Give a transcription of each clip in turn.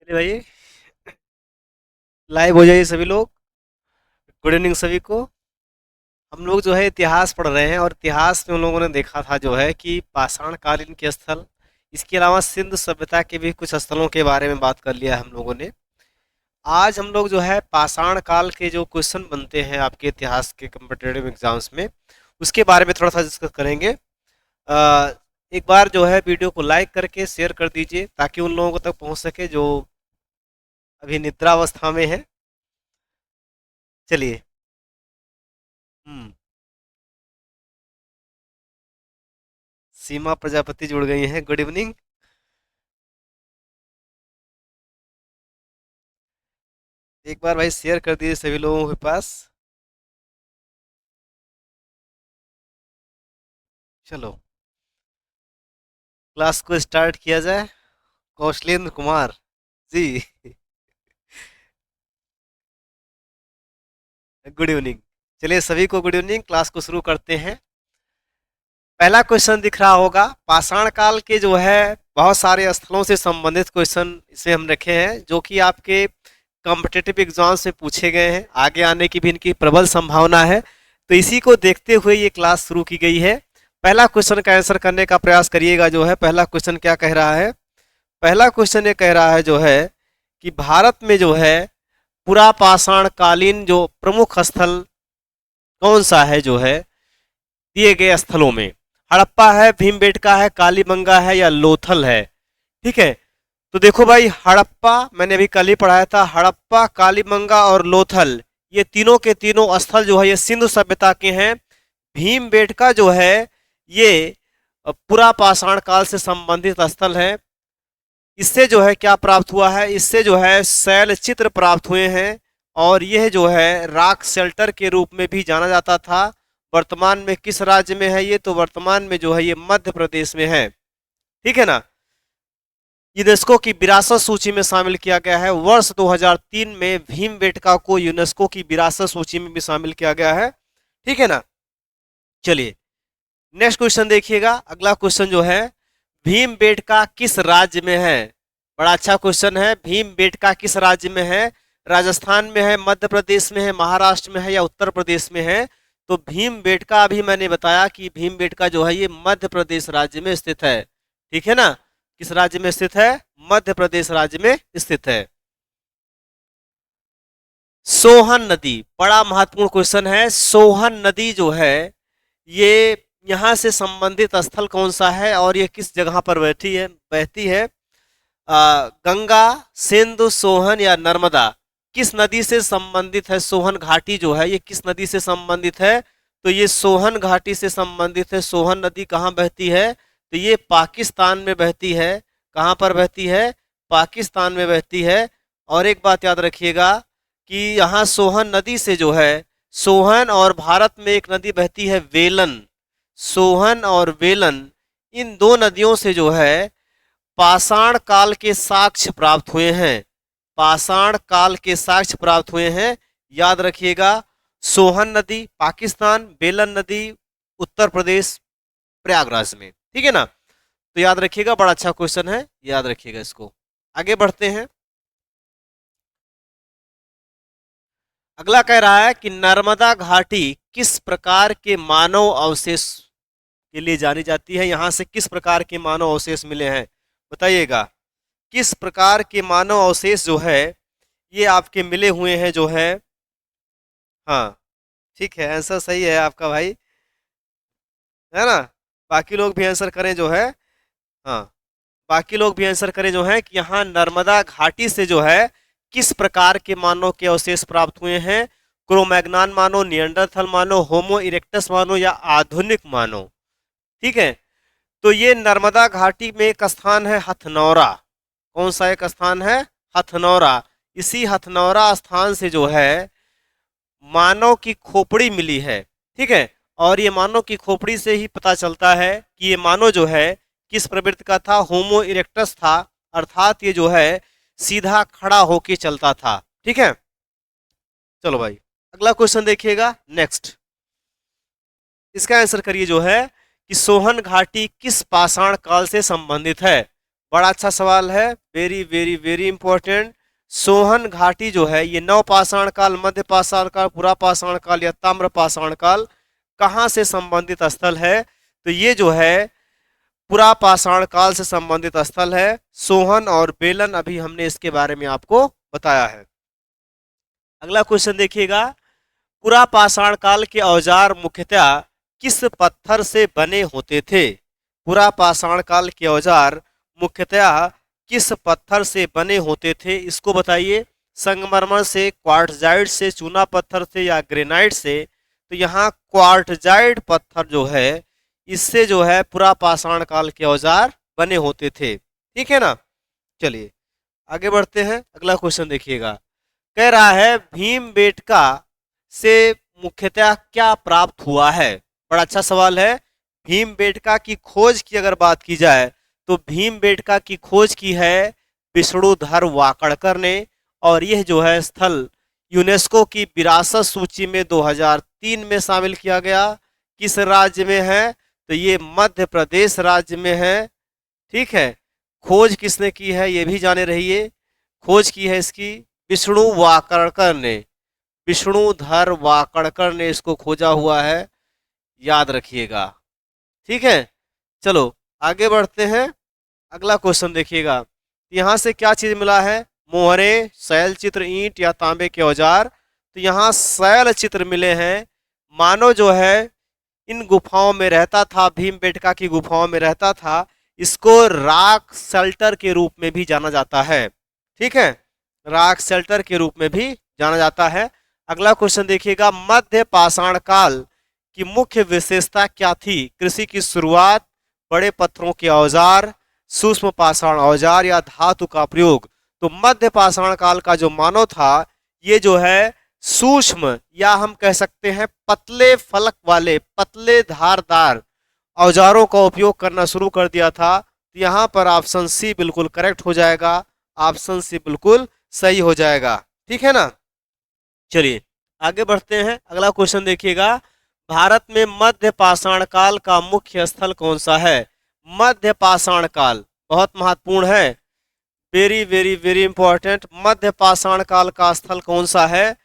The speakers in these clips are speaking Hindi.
अरे भाई, लाइव हो जाइए सभी लोग। गुड इवनिंग सभी को। हम लोग जो है इतिहास पढ़ रहे हैं और इतिहास में उन लोगों ने देखा था जो है कि पाषाण कालीन के स्थल, इसके अलावा सिंधु सभ्यता के भी कुछ स्थलों के बारे में बात कर लिया है हम लोगों ने। आज हम लोग जो है पाषाण काल के जो क्वेश्चन बनते हैं आपके इतिहास के कम्पिटिटिव एग्जाम्स में, उसके बारे में थोड़ा सा डिस्कस करेंगे। अ, एक बार जो है वीडियो को लाइक करके शेयर कर दीजिए ताकि उन लोगों तक पहुंच सके जो अभी निद्रावस्था में है। चलिए। हम्म। सीमा प्रजापति जुड़ गई हैं, गुड इवनिंग। एक बार भाई शेयर कर दीजिए सभी लोगों के पास। चलो, क्लास को स्टार्ट किया जाए। Kaushalendra Kumar ji, good evening. चलिए सभी को गुड इवनिंग, क्लास को शुरू करते हैं। पहला क्वेश्चन दिख रहा होगा, पाषाण काल के जो है बहुत सारे स्थलों से संबंधित क्वेश्चन इसमें हम रखे हैं जो कि आपके कॉम्पिटिटिव एग्जाम्स में पूछे गए हैं, आगे आने की भी इनकी प्रबल संभावना है। तो इसी को देखते हुए ये क्लास शुरू की गई है। पहला क्वेश्चन का आंसर करने का प्रयास करिएगा। जो है पहला क्वेश्चन क्या कह रहा है? पहला क्वेश्चन ये कह रहा है जो है कि भारत में जो है पुरा पाषाण कालीन जो प्रमुख स्थल कौन सा है जो है दिए गए स्थलों में? हड़प्पा है, भीमबेटका है, कालीबंगा है या लोथल है? ठीक है। तो देखो भाई, हड़प्पा मैंने अभी कल ही पढ़ाया था। हड़प्पा, कालीबंगा और लोथल, ये तीनों के तीनों स्थल जो है ये सिंधु सभ्यता के हैं। भीमबेटका जो है ये पुरा पाषाण काल से संबंधित स्थल है। इससे जो है क्या प्राप्त हुआ है? इससे जो है शैल चित्र प्राप्त हुए हैं और यह जो है रॉक शेल्टर के रूप में भी जाना जाता था। वर्तमान में किस राज्य में है ये? तो वर्तमान में जो है ये मध्य प्रदेश में है। ठीक है ना। यूनेस्को की विरासत सूची में शामिल किया गया है। वर्ष 2003 में भीमबेटका को यूनेस्को की विरासत सूची में भी शामिल किया गया है। ठीक है ना। चलिए नेक्स्ट क्वेश्चन देखिएगा। अगला क्वेश्चन जो है, भीमबेटका किस राज्य में है? बड़ा अच्छा क्वेश्चन है। भीमबेटका किस राज्य में है? राजस्थान में है, मध्य प्रदेश में है, महाराष्ट्र में है या उत्तर प्रदेश में है? तो भीमबेटका अभी मैंने बताया कि भीमबेटका जो है ये मध्य प्रदेश राज्य में स्थित है। ठीक है ना। किस राज्य में स्थित है? मध्य प्रदेश राज्य में स्थित है। सोहन नदी, बड़ा महत्वपूर्ण क्वेश्चन है। सोहन नदी जो है ये यहाँ से संबंधित स्थल कौन सा है और ये किस जगह पर बहती है? गंगा, सिंधु, सोहन या नर्मदा? किस नदी से संबंधित है? सोहन घाटी जो है ये किस नदी से संबंधित है? तो ये सोहन घाटी से संबंधित है। सोहन नदी कहाँ बहती है? तो ये पाकिस्तान में बहती है। कहाँ पर बहती है? पाकिस्तान में बहती है। और एक बात याद रखिएगा कि यहाँ सोहन नदी से जो है, सोहन और भारत में एक नदी बहती है वेलन। सोहन और वेलन, इन दो नदियों से जो है पाषाण काल के साक्ष्य प्राप्त हुए हैं। पाषाण काल के साक्ष्य प्राप्त हुए हैं। याद रखिएगा, सोहन नदी पाकिस्तान, बेलन नदी उत्तर प्रदेश प्रयागराज में। ठीक है ना। तो याद रखिएगा, बड़ा अच्छा क्वेश्चन है, याद रखिएगा इसको। आगे बढ़ते हैं। अगला कह रहा है कि नर्मदा घाटी किस प्रकार के मानव अवशेष के लिए जानी जाती है? यहां से किस प्रकार के मानव अवशेष मिले हैं बताइएगा। किस प्रकार के मानव अवशेष जो है ये आपके मिले हुए हैं जो है। हाँ, ठीक है, आंसर सही है आपका भाई, है ना। बाकी लोग भी आंसर करें जो है। हाँ, बाकी लोग भी आंसर करें जो है कि यहाँ नर्मदा घाटी से जो है किस प्रकार के मानव के अवशेष प्राप्त हुए हैं? क्रोमैग्नान मानव, नियंडरथल मानव, होमो इरेक्टस मानव या आधुनिक मानव? ठीक है। तो ये नर्मदा घाटी में एक स्थान है हथनौरा। कौन सा एक स्थान है? हथनौरा। इसी हथनौरा स्थान से जो है मानव की खोपड़ी मिली है। ठीक है। और ये मानव की खोपड़ी से ही पता चलता है कि ये मानव जो है किस प्रवृत्ति का था? होमो इरेक्टस था। अर्थात ये जो है सीधा खड़ा होके चलता था। ठीक है। चलो भाई, अगला क्वेश्चन देखिएगा। नेक्स्ट, इसका आंसर करिए जो है कि सोहन घाटी किस पाषाण काल से संबंधित है? बड़ा अच्छा सवाल है, very very very important. Sohan घाटी जो है ये नव पाषाण काल, मध्य पाषाण काल, पुरा पाषाण काल या ताम्र पाषाण काल कहाँ से संबंधित स्थल है? तो ये जो है पुरा पाषाण काल से संबंधित स्थल है। सोहन और बेलन अभी हमने इसके बारे में आपको बताया है। अगला क्वेश्चन देखिएगा, पुरा पाषाण काल के औजार मुख्यतः किस पत्थर से बने होते थे? पुरा पाषाण काल के औजार मुख्यतः किस पत्थर से बने होते थे, इसको बताइए। संगमरमर से, क्वार्टजाइट से, चूना पत्थर से या ग्रेनाइट से? तो यहाँ क्वार्टजाइट पत्थर जो है इससे जो है पुरा पाषाण काल के औजार बने होते थे। ठीक है ना। चलिए आगे बढ़ते हैं, अगला क्वेश्चन देखिएगा। कह रहा है भीमबेटका से मुख्यतः क्या प्राप्त हुआ है? बड़ा अच्छा सवाल है। भीमबेटका की खोज की अगर बात की जाए तो भीमबेटका की खोज की है विष्णुधर वाकड़कर ने, और यह जो है स्थल यूनेस्को की विरासत सूची में 2003 में शामिल किया गया। किस राज्य में है? तो ये मध्य प्रदेश राज्य में है। ठीक है। खोज किसने की है ये भी जाने रहिए। खोज की है इसकी विष्णु वाकड़कर ने, विष्णुधर वाकड़कर ने इसको खोजा हुआ है, याद रखिएगा। ठीक है। चलो आगे बढ़ते हैं, अगला क्वेश्चन देखिएगा। यहाँ से क्या चीज मिला है? मोहरे, शैल चित्र, ईंट या तांबे के औजार? तो यहाँ शैल चित्र मिले हैं। मानव जो है इन गुफाओं में रहता था, भीमबेटका की गुफाओं में रहता था। इसको रॉक शेल्टर के रूप में भी जाना जाता है। ठीक है, रॉक शेल्टर के रूप में भी जाना जाता है। अगला क्वेश्चन देखिएगा, मध्य पाषाण काल की मुख्य विशेषता क्या थी? कृषि की शुरुआत, बड़े पत्थरों के औजार, सूक्ष्म पाषाण औजार या धातु का प्रयोग? तो मध्य पाषाण काल का जो मानव था ये जो है सूक्ष्म या हम कह सकते हैं पतले फलक वाले, पतले धारदार औजारों का उपयोग करना शुरू कर दिया था। तो यहाँ पर ऑप्शन सी बिल्कुल करेक्ट हो जाएगा, ऑप्शन सी बिल्कुल सही हो जाएगा। ठीक है ना। चलिए आगे बढ़ते हैं, अगला क्वेश्चन देखिएगा। भारत में मध्य पाषाण काल का मुख्य स्थल कौन सा है? मध्य पाषाण काल बहुत महत्वपूर्ण है, वेरी वेरी वेरी इंपॉर्टेंट। मध्य पाषाण काल का स्थल कौन सा है?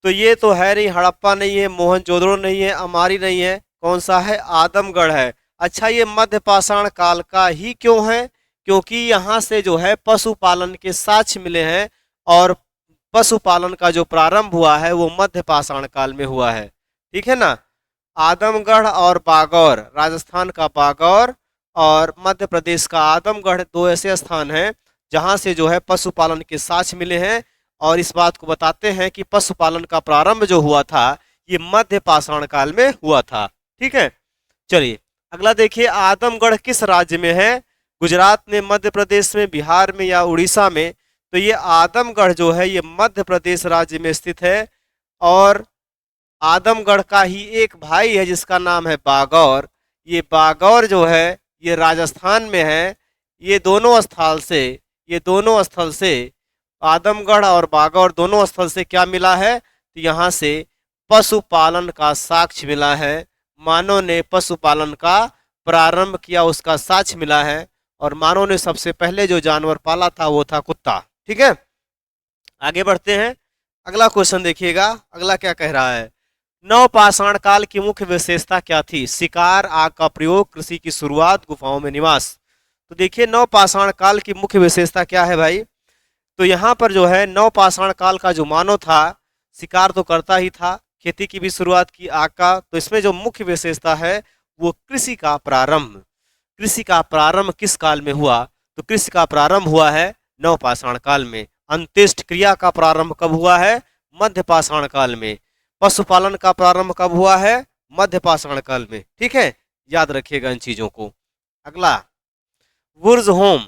तो ये तो है नहीं, हड़प्पा नहीं है, मोहनजोदड़ो नहीं है, अमारी नहीं है, कौन सा है? आदमगढ़ है। अच्छा ये मध्य पाषाण काल का ही क्यों है? क्योंकि यहाँ से जो है पशुपालन के साक्ष्य मिले हैं, और पशुपालन का जो प्रारंभ हुआ है वो मध्य पाषाण काल में हुआ है। ठीक है ना। आदमगढ़ और बागौर, राजस्थान का बागौर और मध्य प्रदेश का आदमगढ़, दो ऐसे स्थान हैं जहां से जो है पशुपालन के साक्ष्य मिले हैं, और इस बात को बताते हैं कि पशुपालन का प्रारंभ जो हुआ था ये मध्य पाषाण काल में हुआ था। ठीक है। चलिए अगला देखिए, आदमगढ़ किस राज्य में है? गुजरात में, मध्य प्रदेश में, बिहार में या उड़ीसा में? तो ये आदमगढ़ जो है ये मध्य प्रदेश राज्य में स्थित है, और आदमगढ़ का ही एक भाई है जिसका नाम है बागौर। ये बागौर जो है ये राजस्थान में है। ये दोनों स्थल से, ये दोनों स्थल से आदमगढ़ और बागौर दोनों स्थल से क्या मिला है? तो यहाँ से पशुपालन का साक्ष्य मिला है। मानव ने पशुपालन का प्रारंभ किया उसका साक्ष्य मिला है, और मानव ने सबसे पहले जो जानवर पाला था वो था कुत्ता। ठीक है। आगे बढ़ते हैं, अगला क्वेश्चन देखिएगा, अगला क्या कह रहा है? नव पाषाण काल की मुख्य विशेषता क्या थी? शिकार, आग का प्रयोग, कृषि की शुरुआत, गुफाओं में निवास? तो देखिए नव पाषाण काल की मुख्य विशेषता क्या है भाई? तो यहाँ पर जो है नव पाषाण काल का जो मानव था शिकार तो करता ही था, खेती की भी शुरुआत की, आग का। तो इसमें जो मुख्य विशेषता है वो कृषि का प्रारंभ। कृषि का प्रारंभ किस काल में हुआ? तो कृषि का प्रारंभ हुआ है नव पाषाण काल में। अंत्येष्ट क्रिया का प्रारंभ कब हुआ है? मध्य पाषाण काल में। पशुपालन का प्रारंभ कब हुआ है? मध्य पाषाण काल में। ठीक है, याद रखिएगा इन चीजों को। अगला, बुर्ज होम।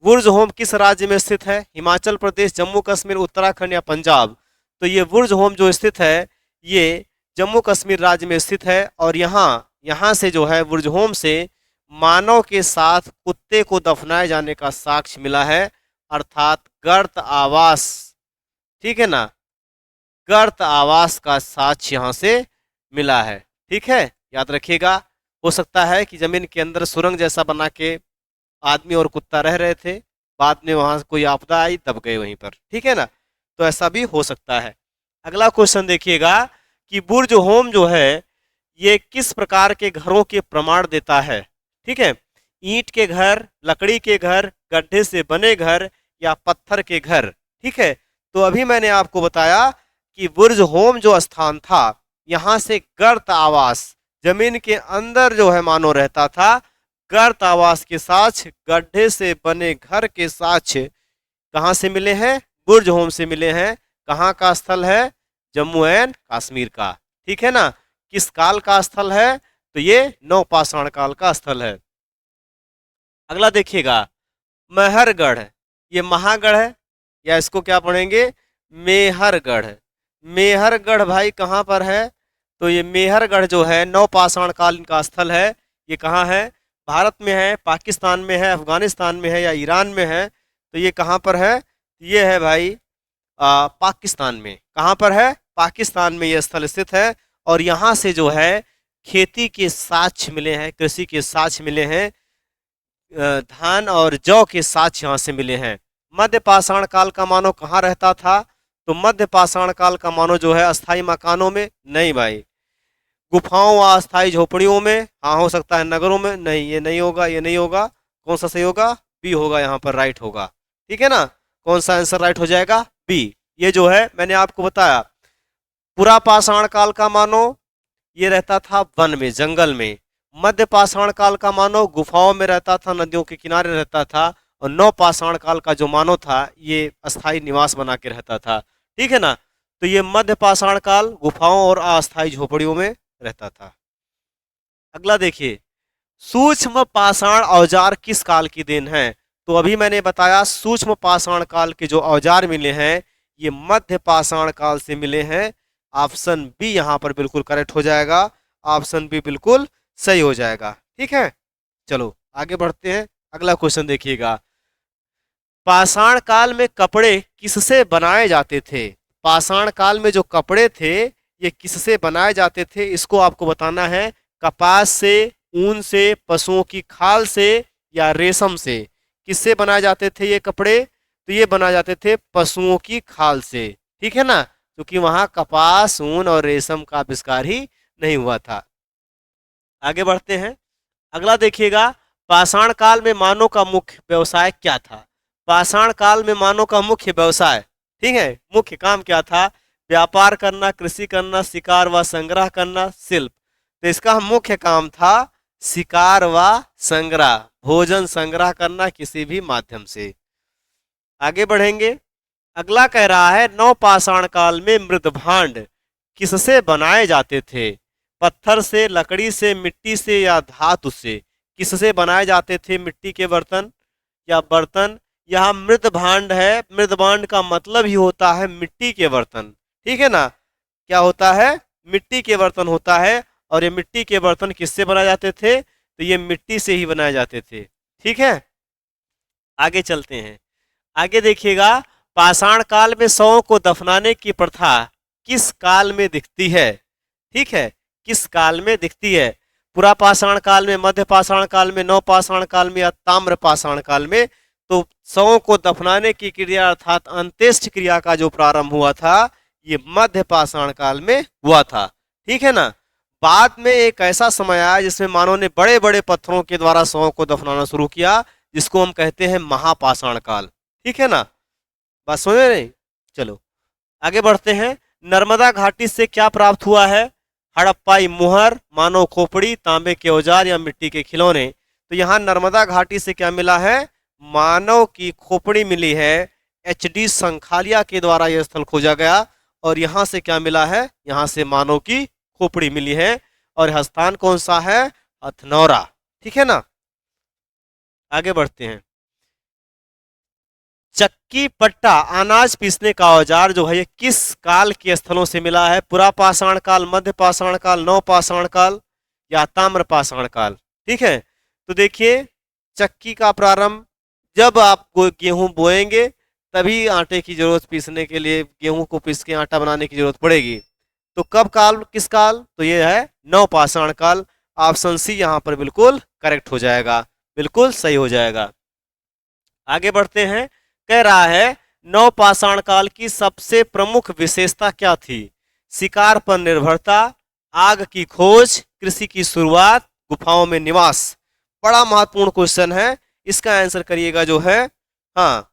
बुर्ज होम किस राज्य में स्थित है? हिमाचल प्रदेश, जम्मू कश्मीर, उत्तराखंड या पंजाब? तो ये बुर्ज होम जो स्थित है ये जम्मू कश्मीर राज्य में स्थित है, और यहाँ से जो है बुर्ज होम से मानव के साथ कुत्ते को दफनाए जाने का साक्ष्य मिला है, अर्थात गर्त आवास। ठीक है ना, गर्त आवास का साक्ष्य यहाँ से मिला है। ठीक है, याद रखिएगा। हो सकता है कि जमीन के अंदर सुरंग जैसा बना के आदमी और कुत्ता रह रहे थे, बाद में वहां से कोई आपदा आई, दब गए वहीं पर, ठीक है ना। तो ऐसा भी हो सकता है। अगला क्वेश्चन देखिएगा कि बुर्ज होम जो है ये किस प्रकार के घरों के प्रमाण देता है। ठीक है, ईंट के घर, लकड़ी के घर, गड्ढे से बने घर या पत्थर के घर। ठीक है, तो अभी मैंने आपको बताया कि बुर्ज होम जो स्थान था, यहाँ से गर्त आवास, जमीन के अंदर जो है मानो रहता था, गर्त आवास के साथ गड्ढे से बने घर के साथ कहाँ से मिले हैं, बुर्ज होम से मिले हैं। कहाँ का स्थल है, जम्मू एंड कश्मीर का। ठीक है ना, किस काल का स्थल है, तो ये नवपाषाण काल का स्थल है। अगला देखिएगा, मेहरगढ़, ये महागढ़ है या इसको क्या पढ़ेंगे, मेहरगढ़। मेहरगढ़ भाई कहाँ पर है, तो ये मेहरगढ़ जो है नवपाषाण काल का स्थल है। ये कहाँ है, भारत में है, पाकिस्तान में है, अफगानिस्तान में है या ईरान में है, तो ये कहाँ पर है, ये है भाई पाकिस्तान में। कहाँ पर है, पाकिस्तान में ये स्थल स्थित है। और यहाँ से जो है खेती के साक्ष्य मिले हैं, कृषि के साक्ष्य मिले हैं, धान और जौ के साक्ष्य यहाँ से मिले हैं। मध्य पाषाण काल का मानव कहाँ रहता था, तो मध्य पाषाण काल का मानव जो है अस्थाई मकानों में, नहीं भाई, गुफाओं व अस्थाई झोपड़ियों में, हाँ हो सकता है नगरों में, नहीं ये नहीं होगा, ये नहीं होगा। कौन सा सही होगा, बी होगा, यहाँ पर राइट होगा। ठीक है ना, कौन सा आंसर राइट हो जाएगा, बी। ये जो है मैंने आपको बताया, पुरा पाषाण काल का मानव ये रहता था वन में, जंगल में। मध्य पाषाण काल का मानव गुफाओं में रहता था, नदियों के किनारे रहता था। और नव पाषाण काल का जो मानव था ये अस्थाई निवास बना के रहता था। ठीक है ना, तो ये मध्य पाषाण काल गुफाओं और अस्थाई झोपड़ियों में रहता था। अगला देखिए, सूक्ष्म पाषाण औजार किस काल की देन है, तो अभी मैंने बताया सूक्ष्म पाषाण काल के जो औजार मिले हैं ये मध्य पाषाण काल से मिले हैं। ऑप्शन बी यहाँ पर बिल्कुल करेक्ट हो जाएगा, ऑप्शन बी बिल्कुल सही हो जाएगा। ठीक है, चलो आगे बढ़ते हैं। अगला क्वेश्चन देखिएगा, पाषाण काल में कपड़े किससे बनाए जाते थे। पाषाण काल में जो कपड़े थे ये किससे बनाए जाते थे, इसको आपको बताना है। कपास से, ऊन से, पशुओं की खाल से या रेशम से। किससे बनाए जाते थे ये कपड़े, तो ये बनाए जाते थे पशुओं की खाल से। ठीक है ना, क्योंकि वहां कपास, ऊन और रेशम का आविष्कार ही नहीं हुआ था। आगे बढ़ते हैं। अगला देखिएगा, पाषाण काल में मानव का मुख्य व्यवसाय क्या था। पाषाण काल में मानव का मुख्य व्यवसाय, ठीक है, मुख्य काम क्या था, व्यापार करना, कृषि करना, शिकार व संग्रह करना, शिल्प। तो इसका मुख्य काम था शिकार व संग्रह, भोजन संग्रह करना किसी भी माध्यम से। आगे बढ़ेंगे। अगला कह रहा है, नवपाषाण काल में मृद भांड किससे बनाए जाते थे। पत्थर से, लकड़ी से, मिट्टी से या धातु से। किससे बनाए जाते थे, मिट्टी के बर्तन या बर्तन। यहाँ मृद भांड है, मृद भांड का मतलब ही होता है मिट्टी के बर्तन। ठीक है ना, क्या होता है, मिट्टी के बर्तन होता है। और ये मिट्टी के बर्तन किससे बनाए जाते थे, तो ये मिट्टी से ही बनाए जाते थे। ठीक है, आगे चलते हैं। आगे देखिएगा, पाषाण काल में शवों को दफनाने की प्रथा किस काल में दिखती है। ठीक है, किस काल में दिखती है, पुरा पाषाण काल में, मध्य पाषाण काल में, नव पाषाण काल में या ताम्र पाषाण काल में। तो शवों को दफनाने की क्रिया अर्थात अंत्येष्टि क्रिया का जो प्रारंभ हुआ था ये मध्य पाषाण काल में हुआ था। ठीक है ना, बाद में एक ऐसा समय आया जिसमें मानव ने बड़े बड़े पत्थरों के द्वारा शवों को दफनाना शुरू किया, जिसको हम कहते हैं महापाषाण काल। ठीक है ना, बात समझ में नहीं, चलो आगे बढ़ते हैं। नर्मदा घाटी से क्या प्राप्त हुआ है, हड़प्पाई मुहर, मानव खोपड़ी, तांबे के औजार या मिट्टी के खिलौने। तो यहाँ नर्मदा घाटी से क्या मिला है, मानव की खोपड़ी मिली है। एचडी संखालिया के द्वारा यह स्थल खोजा गया और यहाँ से क्या मिला है, यहाँ से मानव की खोपड़ी मिली है। और यह स्थान कौन सा है, हथनौरा। ठीक है ना, आगे बढ़ते हैं। चक्की पट्टा अनाज पीसने का औजार जो है ये किस काल के स्थलों से मिला है, पुरा पाषाण काल, मध्य पाषाण काल, नव पाषाण काल या ताम्र पाषाण काल। ठीक है, तो देखिए चक्की का प्रारंभ जब आप गेहूं बोएंगे तभी आटे की जरूरत पीसने के लिए, गेहूं को पीस के आटा बनाने की जरूरत पड़ेगी। तो कब काल, किस काल, तो ये है नव पाषाण काल। ऑप्शन सी यहाँ पर बिल्कुल करेक्ट हो जाएगा। बिल्कुल सही हो जाएगा। आगे बढ़ते हैं। कह रहा है नवपाषाण काल की सबसे प्रमुख विशेषता क्या थी? शिकार पर निर्भरता, आग की खोज, कृषि की शुरुआत, गुफाओं में निवास। बड़ा महत्वपूर्ण क्वेश्चन है, इसका आंसर करिएगा जो है, हाँ,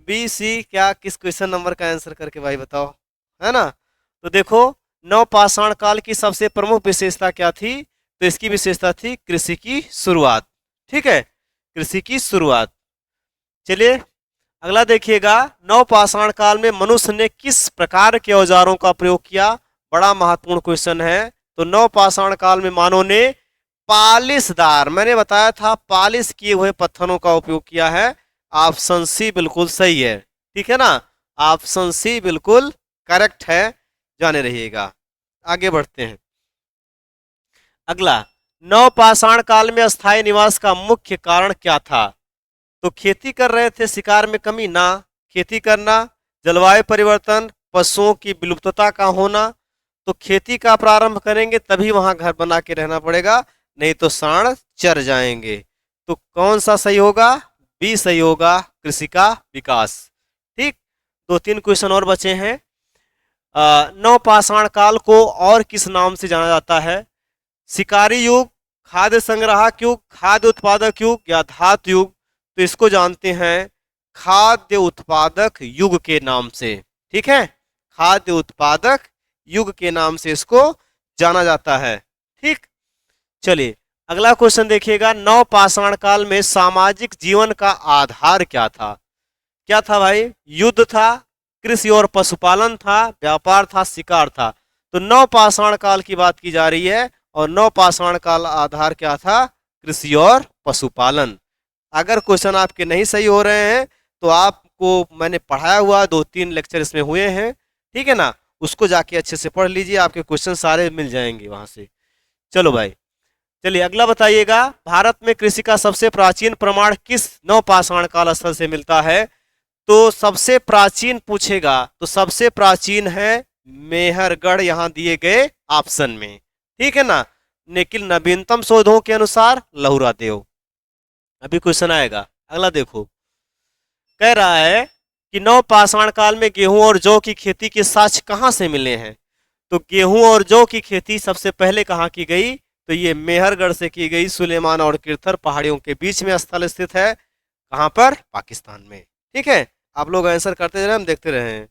बी सी, क्या किस क्वेश्चन नंबर का आंसर करके भाई बताओ, है ना? तो देखो, नवपाषाण काल की सबसे प्रमुख विशेषता क्या थी? तो इसकी विशेषता थी कृषि की शुरुआत। ठीक है, कृषि की शुरुआत। चलिए अगला देखिएगा, नवपाषाण काल में मनुष्य ने किस प्रकार के औजारों का प्रयोग किया? बड़ा महत्वपूर्ण क्वेश्चन है। तो नवपाषाण काल में मानव ने पालिशदार, मैंने बताया था पालिश किए हुए पत्थरों का उपयोग किया है। ऑप्शन सी बिल्कुल सही है। ठीक है ना, ऑप्शन सी बिल्कुल करेक्ट है, जाने रहिएगा। आगे बढ़ते हैं। अगला, नवपाषाण काल में अस्थायी निवास का मुख्य कारण क्या था? तो खेती कर रहे थे, शिकार में कमी ना, खेती करना, जलवायु परिवर्तन, पशुओं की विलुप्तता का होना। तो खेती का प्रारंभ करेंगे तभी वहां घर बना के रहना पड़ेगा, नहीं तो सांड चर जाएंगे। तो कौन सा सही होगा? बी सही होगा, कृषि का विकास। ठीक, दो तीन क्वेश्चन और बचे हैं। नवपाषाण काल को और किस नाम से जाना जाता है? शिकारी युग, खाद्य संग्राहक युग, खाद्य उत्पादक युग या धातु युग? तो इसको जानते हैं खाद्य उत्पादक युग के नाम से। ठीक है, खाद्य उत्पादक युग के नाम से इसको जाना जाता है। ठीक, चलिए अगला क्वेश्चन देखिएगा, नवपाषाण काल में सामाजिक जीवन का आधार क्या था? क्या था भाई? युद्ध था, कृषि और पशुपालन था, व्यापार था, शिकार था। तो नवपाषाण काल की बात की जा रही है और नवपाषाण काल आधार क्या था? कृषि और पशुपालन। अगर क्वेश्चन आपके नहीं सही हो रहे हैं तो आपको मैंने पढ़ाया हुआ 2-3 लेक्चर इसमें हुए हैं, ठीक है ना, उसको जाके अच्छे से पढ़ लीजिए, आपके क्वेश्चन सारे मिल जाएंगे वहां से। चलो भाई, चलिए अगला बताइएगा, भारत में कृषि का सबसे प्राचीन प्रमाण किस नवपाषाण काल स्थल से मिलता है? तो सबसे प्राचीन पूछेगा तो सबसे प्राचीन है मेहरगढ़, यहां दिए गए ऑप्शन में। ठीक है ना, लेकिन नवीनतम शोधों के अनुसार लहुरा देव। अभी क्वेश्चन आएगा, अगला देखो। कह रहा है कि नवपाषाण काल में गेहूं और जौ की खेती के साक्ष्य कहां से मिले हैं? तो गेहूं और जौ की खेती सबसे पहले कहां की गई? तो ये मेहरगढ़ से की गई, सुलेमान और किरथर पहाड़ियों के बीच में स्थल स्थित है। कहां पर? पाकिस्तान में। ठीक है, आप लोग आंसर करते रहे, हम देखते रहे हैं।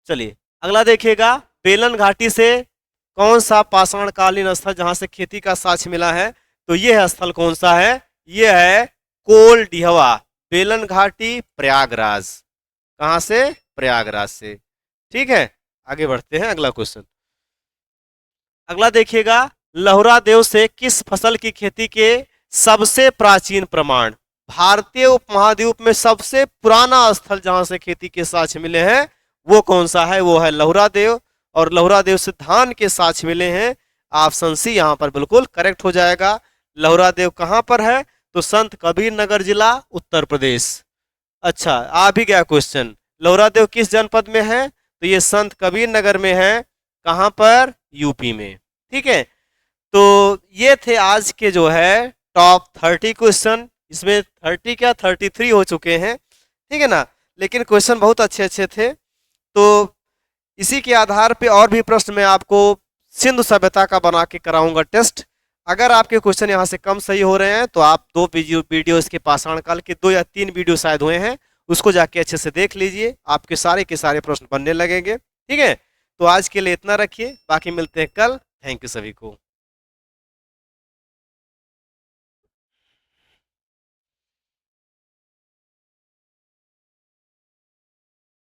चलिए अगला देखिएगा, बेलन घाटी से कौन सा पाषाणकालीन स्थल जहां से खेती का साक्ष्य मिला है? तो यह स्थल कौन सा है? यह है कोल डिहवा, बेलन घाटी, प्रयागराज। कहां से? प्रयागराज से। ठीक है, आगे बढ़ते हैं, अगला क्वेश्चन। अगला देखिएगा, लहुरा देव से किस फसल की खेती के सबसे प्राचीन प्रमाण? भारतीय उपमहाद्वीप में सबसे पुराना स्थल जहां से खेती के साक्ष्य मिले हैं वो कौन सा है? वो है लहुरा देव, और लहुरा देव से धान के साक्ष्य मिले हैं। ऑप्शन सी यहां पर बिल्कुल करेक्ट हो जाएगा। लहुरा देव कहां पर है? तो संत कबीर नगर जिला, उत्तर प्रदेश। अच्छा, आ भी गया क्वेश्चन, लहुरा देव किस जनपद में है? तो ये संत कबीर नगर में है। कहां पर? यूपी में। ठीक है, तो ये थे आज के जो है टॉप 30 क्वेश्चन। इसमें 30 क्या 33 हो चुके हैं, ठीक है ना, लेकिन क्वेश्चन बहुत अच्छे अच्छे थे। तो इसी के आधार पे और भी प्रश्न मैं आपको सिंधु सभ्यता का बना के कराऊंगा टेस्ट। अगर आपके क्वेश्चन यहाँ से कम सही हो रहे हैं तो आप दो वीडियो इसके पाषाण काल के 2 या 3 वीडियो शायद हुए हैं, उसको जाके अच्छे से देख लीजिए, आपके सारे के सारे प्रश्न बनने लगेंगे। ठीक है, तो आज के लिए इतना रखिए, बाकी मिलते हैं कल। थैंक यू सभी को।